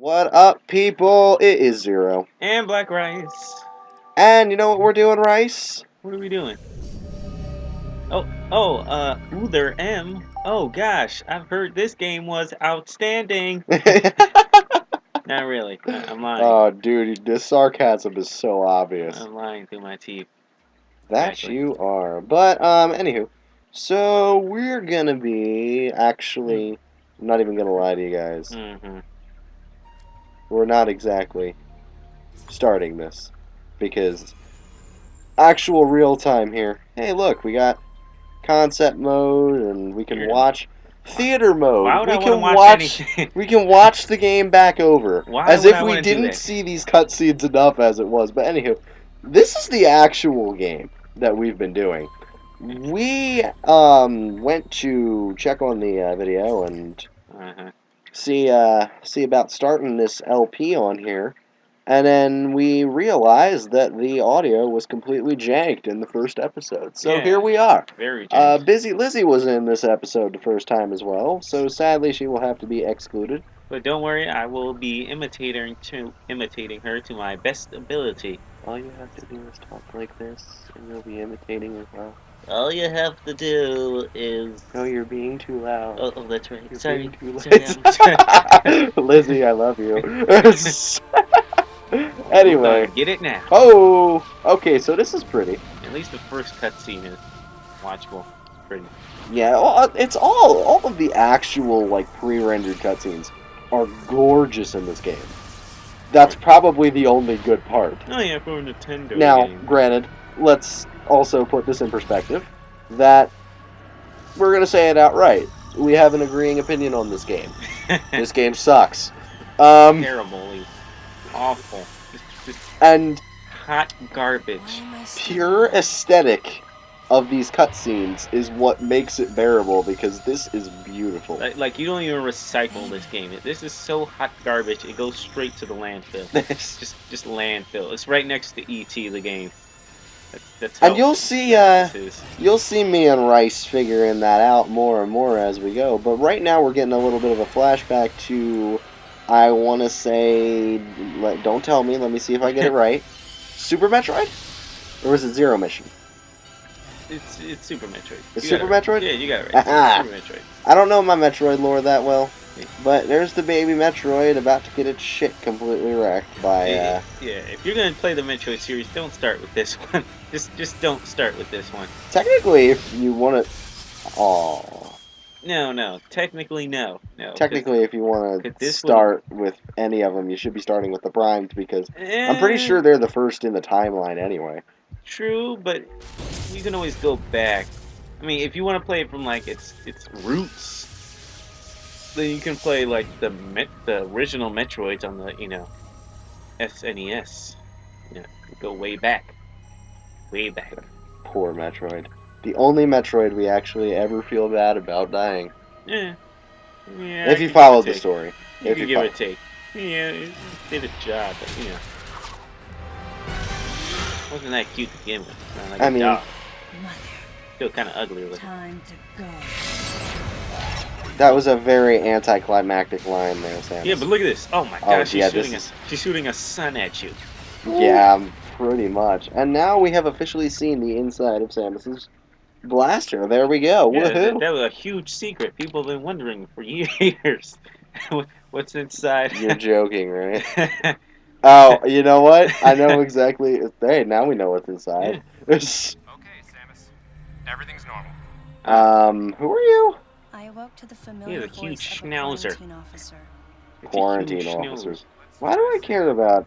What up, people? It is Zero. And black rice. And you know what we're doing, Rice? What are we doing? Other M. Oh gosh, I've heard this game was outstanding. Not really. I'm lying. Oh, dude, this sarcasm is so obvious. I'm lying through my teeth. That Exactly. you are. But, anywho. So, we're gonna be, actually, I'm not even gonna lie to you guys. We're not exactly starting this. Because, actual real time here. Hey, look, we got concept mode, and we can watch theater mode. Why would we I can want to watch anything? we can watch the game back over. Why as would if I we wanna do didn't that? see these cutscenes enough as it was. But anywho, this is the actual game that we've been doing. We went to check on the video and see about starting this LP on here. And then we realized that the audio was completely janked in the first episode. So Yeah, here we are. Very janked. Busy Lizzie was in this episode the first time as well, so sadly she will have to be excluded. But don't worry, I will be imitating her to my best ability. All you have to do is talk like this, and you'll be imitating her well. All you have to do is... No, you're being too loud. Oh, that's right. You're Sorry. being too loud. Lizzie, I love you. Anyway. Get it now. Oh! Okay, so this is pretty. At least the first cutscene is watchable. It's pretty. Yeah, it's all of the actual, like, pre-rendered cutscenes are gorgeous in this game. That's probably the only good part. Oh yeah, for a Nintendo Now, game. granted, let's also put this in perspective, that we're going to say it outright. We have an agreeing opinion on this game. This game sucks. Terribly awful. Just and hot garbage. Pure aesthetic of these cutscenes is what makes it bearable, because this is beautiful. Like you don't even recycle this game. This is so hot garbage. It goes straight to the landfill. just landfill. It's right next to E.T. the game. That's how and you'll see me and Rice figuring that out more and more as we go. But right now we're getting a little bit of a flashback to, I want to say, don't tell me. Let me see if I get it right. Super Metroid, or was it Zero Mission? It's Super Metroid. It's Super Metroid? Yeah, you got it right. Super Metroid. I don't know my Metroid lore that well, but there's the baby Metroid about to get its shit completely wrecked by... Yeah, if you're going to play the Metroid series, don't start with this one. Just don't start with this one. Technically, if you want to... Aww. No. Technically, no. Technically, if you want to start with any of them, you should be starting with the Primed, because I'm pretty sure they're the first in the timeline anyway. True, but you can always go back. I mean, if you want to play it from like its roots, then you can play like the original Metroids on the SNES. Go way back. Poor Metroid. The only Metroid we actually ever feel bad about dying. Yeah. If you followed the story. You can give it a take. Yeah, it did a job, but wasn't that cute to begin with? Like I mean, dog. Still kind of ugly looking. Time to go. That was a very anticlimactic line there, Sam. Yeah, but look at this. Oh my gosh, she's shooting a sun at you. Yeah, pretty much. And now we have officially seen the inside of Samus's blaster. There we go. Yeah, Woohoo! That was a huge secret. People have been wondering for years. What's inside? You're joking, right? Oh, you know what? I know exactly. Hey, now we know what's inside. Okay, Samus. Everything's normal. Who are you? I awoke to the familiar voice huge of a schnauzer. quarantine officer. Quarantine officers. Why do I care about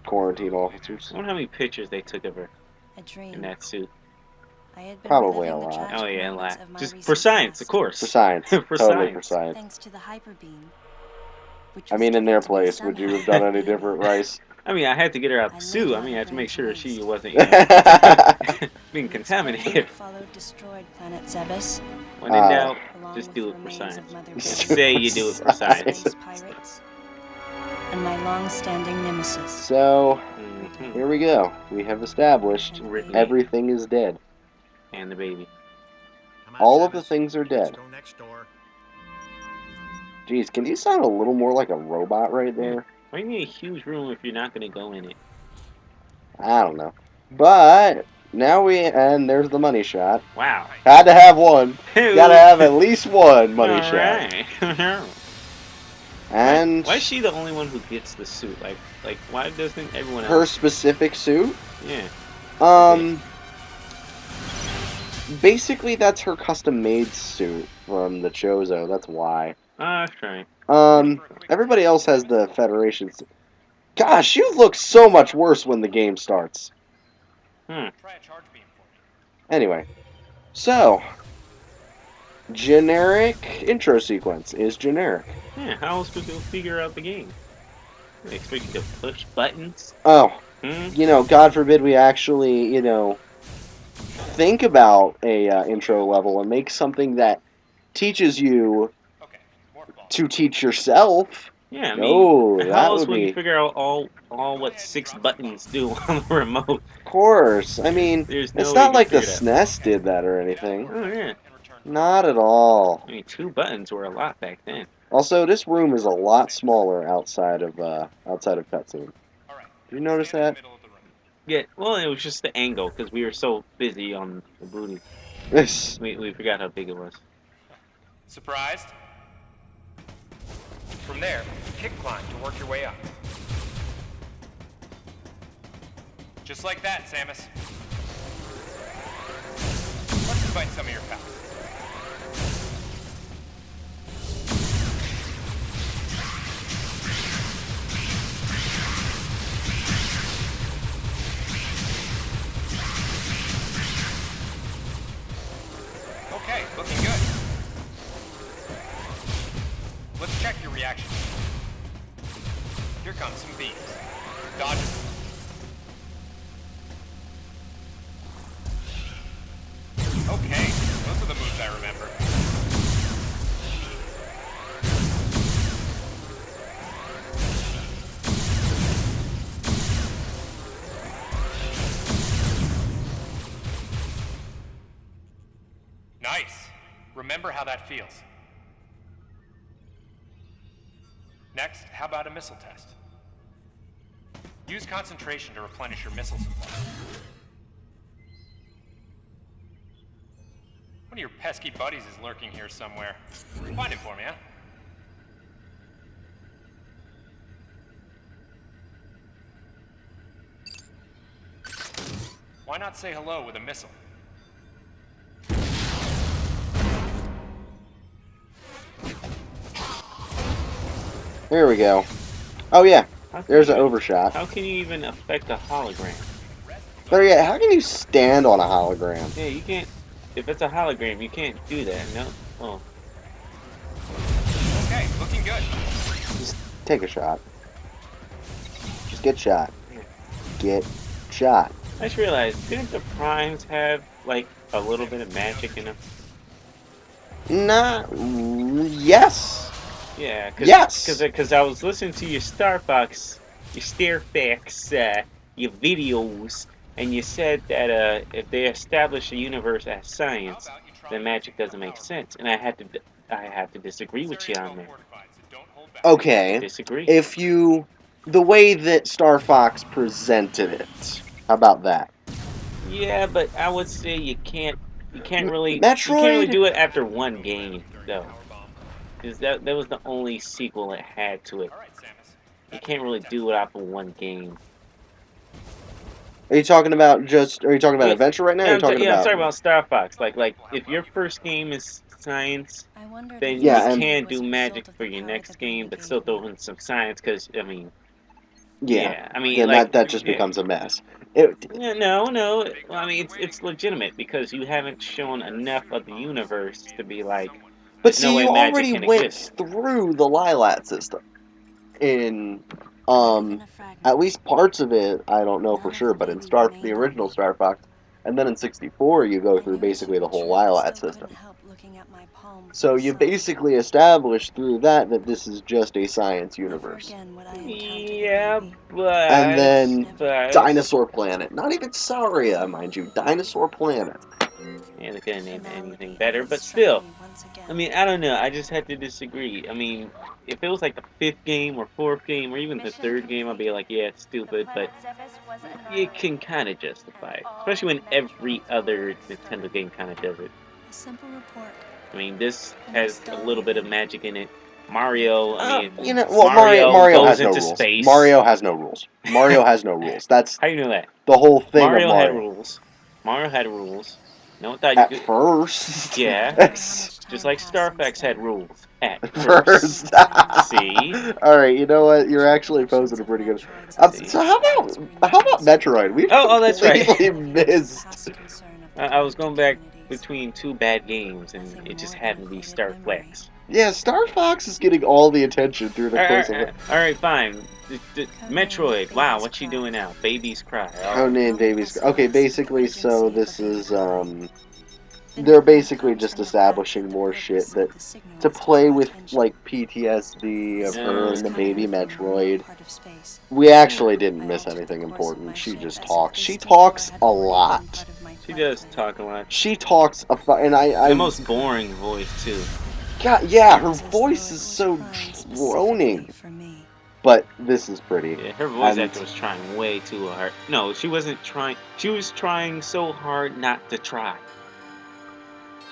quarantine officers? I wonder how many pictures they took of her A dream. in that suit. I had been Probably a reliving the lot. tragic Oh yeah, a moments lot. of my Just recent for science, past, of course. For science. For Totally science. for science. Thanks to the hyper beam. I mean, in their place, would you have done any different, Rice? I mean, I had to get her out the suit. I mean, I had to make sure she wasn't being contaminated. Followed destroyed planet Zebes, When in doubt, along just with do the it for remains science. of Mother Just Base, say you do it for science. space pirates, and my long-standing nemesis. So, here we go. We have established Ridley. everything is dead. And the baby. All of the things are dead. Go next door. Jeez, can you sound a little more like a robot right there? Why do you need a huge room if you're not going to go in it? I don't know. But now and there's the money shot. Wow. Had to have one. Gotta have at least one money All shot. right. And why is she the only one who gets the suit? Like why doesn't everyone else? Her specific suit? Yeah. Basically that's her custom-made suit from the Chozo. That's why. That's right. Everybody else has the Federation suit. Gosh, you look so much worse when the game starts. Hmm. Try a charge beam for me. Anyway, so generic intro sequence is generic. Yeah. How else would you figure out the game? They expect you to push buttons. Oh, Hmm. you know, God forbid we actually, you know, think about a intro level and make something that teaches you Okay, more ball. to teach yourself. Yeah. I mean, Oh, how that else would would you be. figure out all what 6 buttons do on the remote? Of course. I mean, There's no it's way you not can like the figure it out. SNES did that or anything. Oh yeah. And return. Not at all. I mean, 2 buttons were a lot back then. Also, this room is a lot smaller outside of cutscene. All right. Did you notice Stand in that? the middle of the room. Yeah. Well, it was just the angle because we were so busy on the booty. This. We forgot how big it was. Surprised? From there, kick climb to work your way up. Just like that, Samus. Let's invite some of your pals. Okay, looking good. Let's check your reaction. Here comes some beams. Dodge them. Okay, those are the moves I remember. Nice. Remember how that feels. Next, how about a missile test? Use concentration to replenish your missile supply. One of your pesky buddies is lurking here somewhere. Find him for me, huh? Why not say hello with a missile? There we go. Oh yeah, How can there's you an even- overshot. How can you even affect a hologram? Better yet, how can you stand on a hologram? Yeah, you can't. If it's a hologram, you can't do that. No. Oh. Okay, looking good. Just take a shot. Just get shot. Get shot. I just realized, didn't the primes have like a little bit of magic in them? Nah. Yes. Yeah. Yes! Because I was listening to your Star Fox, your your videos, and you said that if they establish a universe as science, then magic doesn't make sense, and I had to disagree with you on that. Okay. Disagree. The way that Star Fox presented it, how about that? Yeah, but I would say you can't really Metroid? do it after one game though, because that was the only sequel it had to it. You can't really do it after one game. Are you talking about Adventure right now? Or are you talking I'm about... talking about Star Fox. Like if your first game is science, then Yeah, you and- can do magic for your next game, but still throw in some science. Because I mean, I mean, Then like that just becomes a mess. It, Yeah, no. Well, I mean, it's legitimate because you haven't shown enough of the universe to be like. but There's no see, way you magic already can went exist. through the Lilat system. In at least parts of it, I don't know for sure, but in the original Star Fox, and then in 64, you go through basically the whole Lilat system. So you basically establish through that this is just a science universe. Yeah, but And then but Dinosaur Planet. Not even Saria, mind you. Dinosaur Planet. Yeah, they couldn't name anything better, but still. I mean, I don't know. I just had to disagree. I mean, if it was like the fifth game or fourth game or even the third game, I'd be like, yeah, it's stupid. But you can kind of justify it, especially when every other Nintendo game kind of does it. A simple report. I mean, this has a little bit of magic in it. Mario, I mean, You know, well, Mario goes has no into rules. space. Mario has no rules. Mario has no rules. That's How you know that? the whole thing Mario of had Mario. rules. Mario had rules. No one thought you At could. first. Yeah. Just Just like Starfax had rules at First. first. See? Alright, you know what? You're actually posing a pretty good. See? So how about Metroid? We've Oh, that's right. completely missed. I was going back between two bad games, and it just happened to be Starflex. Yeah, Star Fox is getting all the attention through the course of it. Alright, fine. Metroid, wow, what's she doing now? Babies cry. Codename Babies. Okay, basically, so this is they're basically just establishing more shit that to play with like PTSD of her and the baby Metroid. We actually didn't miss anything important. She just talks. She talks a lot. She does talk a lot. She talks and I The most boring voice too. God, yeah, her voice is so droning. But this is pretty. Yeah, her voice And- actor was trying way too hard. No, she wasn't trying. She was trying so hard not to try.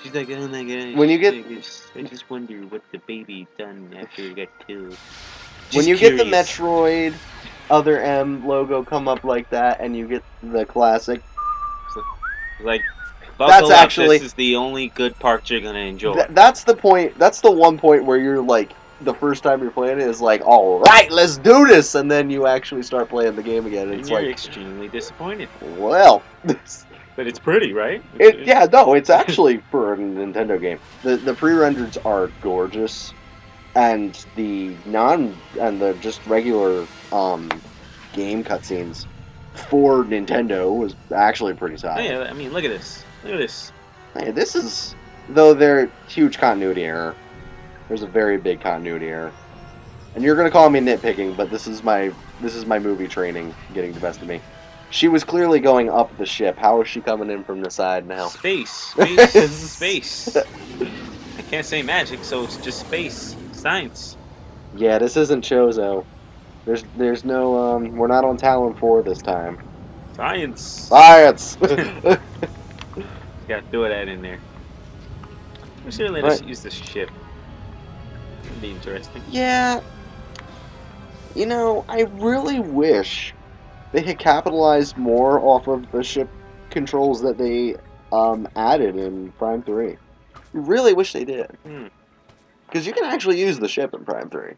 She's like, oh my gosh. When you get- I just wonder what the baby done after he got killed. When Just you get the curious. Metroid Other M logo come up like that, and you get the classic, Like, That's buckle up, actually- this is the only good part you're gonna enjoy. that's the point. That's the one point where you're like, the first time you're playing it is like, all right, let's do this, and then you actually start playing the game again. And and it's you're like, extremely disappointed. well, But it's pretty, right? yeah, no, it's actually for a Nintendo game. The pre-renders are gorgeous, and the just regular game cutscenes for Nintendo was actually pretty Oh, solid. yeah, I mean, look at this. Look at this. Hey, this is, though they're huge continuity error. There's a very big continuity error, and you're gonna call me nitpicking, but this is my movie training getting the best of me. She was clearly going up the ship. How is she coming in from the side now? Space. Space. I can't say magic, so it's just space. Science. Yeah, this isn't Chozo. There's no we're not on Talon 4 this time. Science. Science. Gotta throw that in there. We should let us use this ship. It'd be interesting. Yeah. You know, I really wish they had capitalized more off of the ship controls that they added in Prime 3. Really wish they did. Because you can actually use the ship in Prime 3.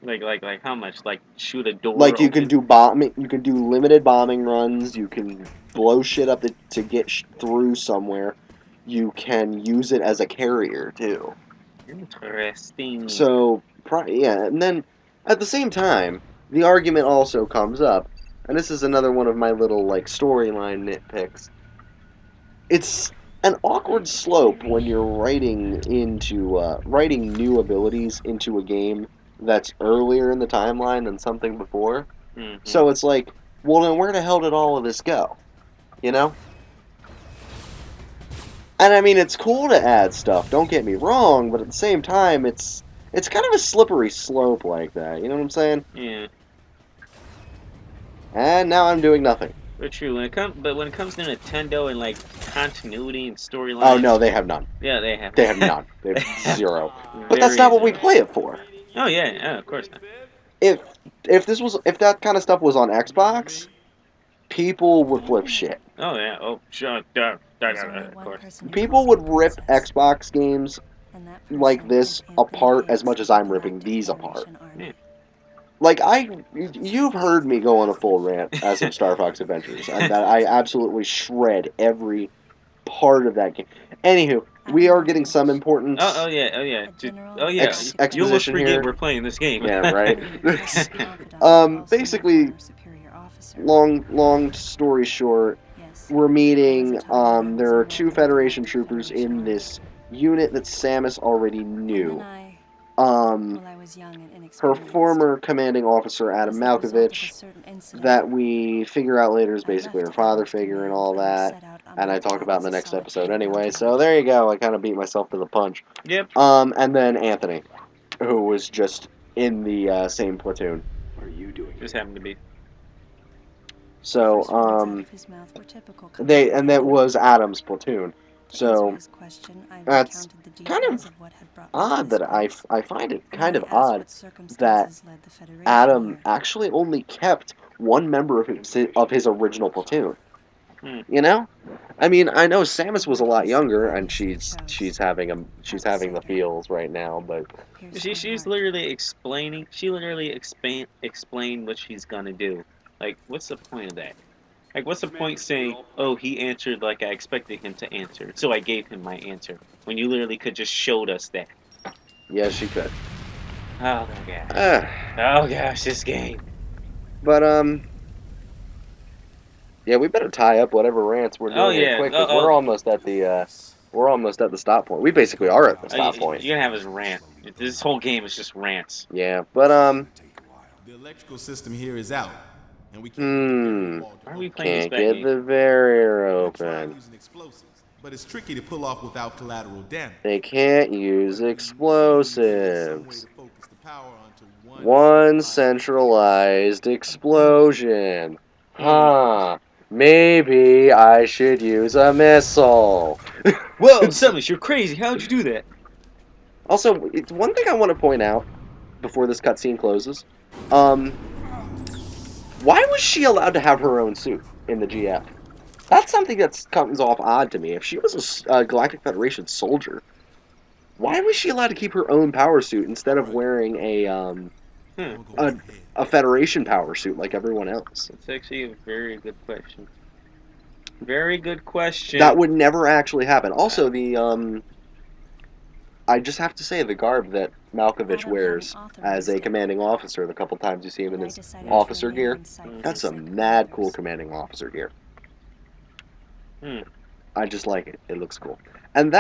Like how much? Like shoot a door. Like you can open? do bombing, you can do limited bombing runs. You can blow shit up to get through somewhere. You can use it as a carrier too. Interesting. So yeah, and then at the same time, the argument also comes up, and this is another one of my little like storyline nitpicks. It's an awkward slope when you're writing new abilities into a game that's earlier in the timeline than something before. Mhm. So it's like, well, then where the hell did all of this go? You know? And I mean, it's cool to add stuff, don't get me wrong, but at the same time, it's kind of a slippery slope like that, you know what I'm saying? Yeah. And now I'm doing nothing. But true. When it comes to Nintendo and like continuity and storyline. Oh no, they have none. Yeah, they have. They have none. They have zero. But Very that's not what we zero. play it for. Oh yeah, of course not. If that kind of stuff was on Xbox, people would flip shit. Oh yeah. Oh sure. Of course. People would rip Xbox games like this apart as much as I'm ripping these apart. Yeah. Like you've heard me go on a full rant as of Star Fox Adventures, and that I absolutely shred every part of that game. Anywho, we are getting some important Oh yeah. Oh yeah. You almost exposition forget here. we're playing this game. Yeah, right. Basically, long story short, we're meeting. There are two Federation troopers in this unit that Samus already knew. Her former commanding officer, Adam Malkovich, that we figure out later is basically her father figure and all that. and I talk about in the next episode anyway. So there you go. I kind of beat myself to the punch. Yep. And then Anthony, who was just in the same platoon. What are you doing? Just happened to be. So that was Adam's platoon. So that's kind of odd that I find it kind of odd that Adam actually only kept one member of his original platoon. You know, I mean, I know Samus was a lot younger, and she's having the feels right now, but She's literally explaining. She literally explained what she's gonna do. Like, what's the point of that? Like, what's the point saying, "Oh, he answered like I expected him to answer, so I gave him my answer," when you literally could just showed us that. yeah, she could. Oh my gosh. Oh gosh, this game. But yeah, we better tie up whatever rants we're doing here quick, because we're almost at the stop point. We basically are at the stop point. You're gonna have us rant. This whole game is just rants. Yeah, but the electrical system here is out, and we can't Can't get the barrier open. But it's tricky to pull off without collateral damage. They can't use explosives. One centralized explosion. Huh. Maybe I should use a missile. Whoa, Samus, you're crazy. How'd you do that? Also, it's one thing I want to point out before this cutscene closes. Why was she allowed to have her own suit in the GF? That's something that comes off odd to me. If she was a Galactic Federation soldier, why was she allowed to keep her own power suit instead of wearing a Federation power suit like everyone else? That's actually a very good question. Very good question. That would never actually happen. Also, I just have to say, the garb that Malkovich wears as a commanding officer, the couple times you see him in his officer gear, that's some mad cool commanding officer gear. I just like it. It looks cool. And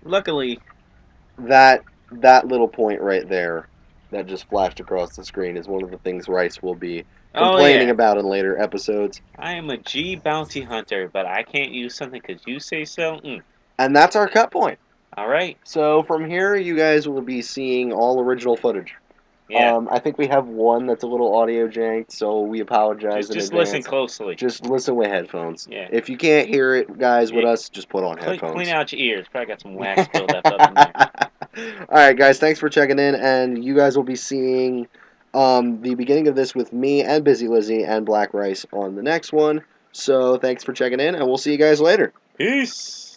luckily, that little point right there that just flashed across the screen is one of the things Rice will be complaining about in later episodes. I am a G bounty hunter, but I can't use something because you say so? And that's our cut point. Alright. So from here, you guys will be seeing all original footage. Yeah. I think we have one that's a little audio janked, so we apologize in just advance. Listen closely. Just listen with headphones. Yeah. If you can't hear it, guys, with us, just put on headphones. Clean out your ears. Probably got some wax buildup up in there. Alright, guys, thanks for checking in, and you guys will be seeing the beginning of this with me and Busy Lizzie and Black Rice on the next one. So thanks for checking in, and we'll see you guys later. Peace!